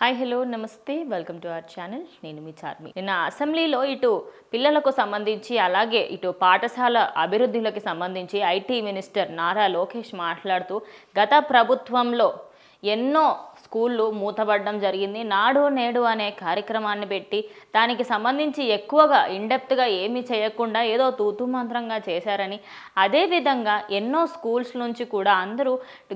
Hi hello నమస్తే welcome to our channel. నేను మీ చార్మి. నిన్న అసెంబ్లీలో ఇటు పిల్లలకు సంబంధించి అలాగే ఇటు పాఠశాల అభివృద్ధికి సంబంధించి ఐటీ మినిస్టర్ నారా లోకేష్ మాట్లాడుతూ గత ప్రభుత్వంలో ఎన్నో స్కూళ్ళు మూతపడడం జరిగింది. నాడు నేడు అనే కార్యక్రమాన్ని పెట్టి దానికి సంబంధించి ఎక్కువగా ఇన్డెప్త్గా ఏమీ చేయకుండా ఏదో తూతు మంత్రంగా చేశారని, అదేవిధంగా ఎన్నో స్కూల్స్ నుంచి కూడా అందరూ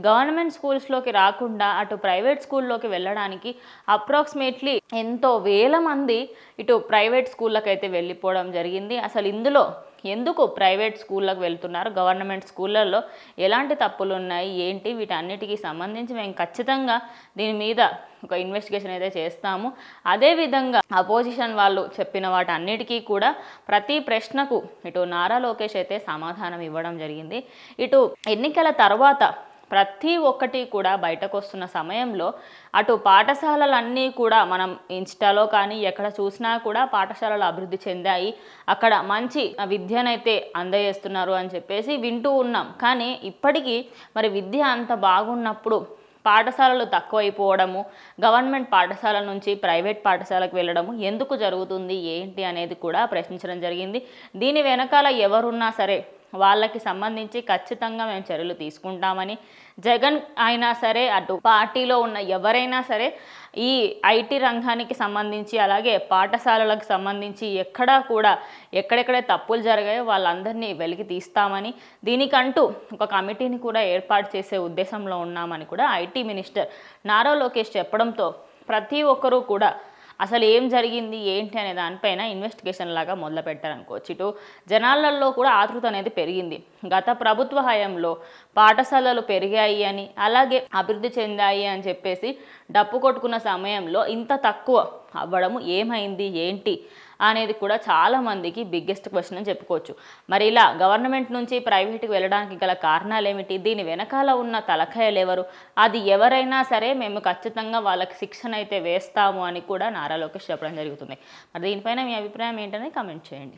గవర్నమెంట్ స్కూల్స్లోకి రాకుండా అటు ప్రైవేట్ స్కూల్లోకి వెళ్ళడానికి అప్రాక్సిమేట్లీ ఎంతో వేల మంది ఇటు ప్రైవేట్ స్కూళ్ళకి అయితే వెళ్ళిపోవడం జరిగింది. అసలు ఇందులో ఎందుకు ప్రైవేట్ స్కూళ్ళకు వెళ్తున్నారు, గవర్నమెంట్ స్కూళ్ళల్లో ఎలాంటి తప్పులు ఉన్నాయి, ఏంటి, వీటన్నిటికీ సంబంధించి మేము ఖచ్చితంగా దీని మీద ఒక ఇన్వెస్టిగేషన్ అయితే చేస్తాము. అదేవిధంగా అపోజిషన్ వాళ్ళు చెప్పిన వాటన్నిటికీ కూడా ప్రతి ప్రశ్నకు ఇటు నారా లోకేష్ అయితే సమాధానం ఇవ్వడం జరిగింది. ఇటు ఎన్నికల తర్వాత ప్రతి ఒక్కటి కూడా బయటకు వస్తున్న సమయంలో అటు పాఠశాలలన్నీ కూడా మనం ఇన్స్టాలో కానీ ఎక్కడ చూసినా కూడా పాఠశాలలు అభివృద్ధి చెందాయి, అక్కడ మంచి విద్యనైతే అందజేస్తున్నారు అని చెప్పేసి వింటూ ఉన్నాం. కానీ ఇప్పటికీ మరి విద్య అంత బాగున్నప్పుడు పాఠశాలలు తక్కువైపోవడము, గవర్నమెంట్ పాఠశాల నుంచి ప్రైవేట్ పాఠశాలకు వెళ్ళడము ఎందుకు జరుగుతుంది, ఏంటి అనేది కూడా ప్రశ్నించడం జరిగింది. దీని వెనకాల ఎవరున్నా సరే వాళ్ళకి సంబంధించి ఖచ్చితంగా మేము చర్యలు తీసుకుంటామని, జగన్ అయినా సరే అటు పార్టీలో ఉన్న ఎవరైనా సరే ఈ ఐటీ రంగానికి సంబంధించి అలాగే పాఠశాలలకు సంబంధించి ఎక్కడా కూడా ఎక్కడెక్కడే తప్పులు జరిగాయో వాళ్ళందరినీ వెలికి తీస్తామని, దీనికంటూ ఒక కమిటీని కూడా ఏర్పాటు చేసే ఉద్దేశంలో ఉన్నామని కూడా ఐటీ మినిస్టర్ నారా లోకేష్ చెప్పడంతో ప్రతి ఒక్కరూ కూడా అసలు ఏం జరిగింది ఏంటి అనే దానిపైన ఇన్వెస్టిగేషన్ లాగా మొదలు పెట్టారనుకోవచ్చు. ఇటు జనాలలో కూడా ఆతృత అనేది పెరిగింది. గత ప్రభుత్వ హయాంలో పాఠశాలలు పెరిగాయి అని అలాగే అభివృద్ధి చెందాయి అని చెప్పేసి డప్పు కొట్టుకున్న సమయంలో ఇంత తక్కువ అవ్వడము ఏమైంది ఏంటి అనేది కూడా చాలామందికి బిగ్గెస్ట్ క్వశ్చన్ అని చెప్పుకోవచ్చు. మరి ఇలా గవర్నమెంట్ నుంచి ప్రైవేట్కి వెళ్ళడానికి గల కారణాలు ఏమిటి, దీని వెనకాల ఉన్న తలకాయలు ఎవరు, అది ఎవరైనా సరే మేము ఖచ్చితంగా వాళ్ళకి శిక్షణ అయితే వేస్తాము అని కూడా నారా లోకేష్ చెప్పడం జరుగుతుంది. మరి దీనిపైన మీ అభిప్రాయం ఏంటనేది కామెంట్ చేయండి.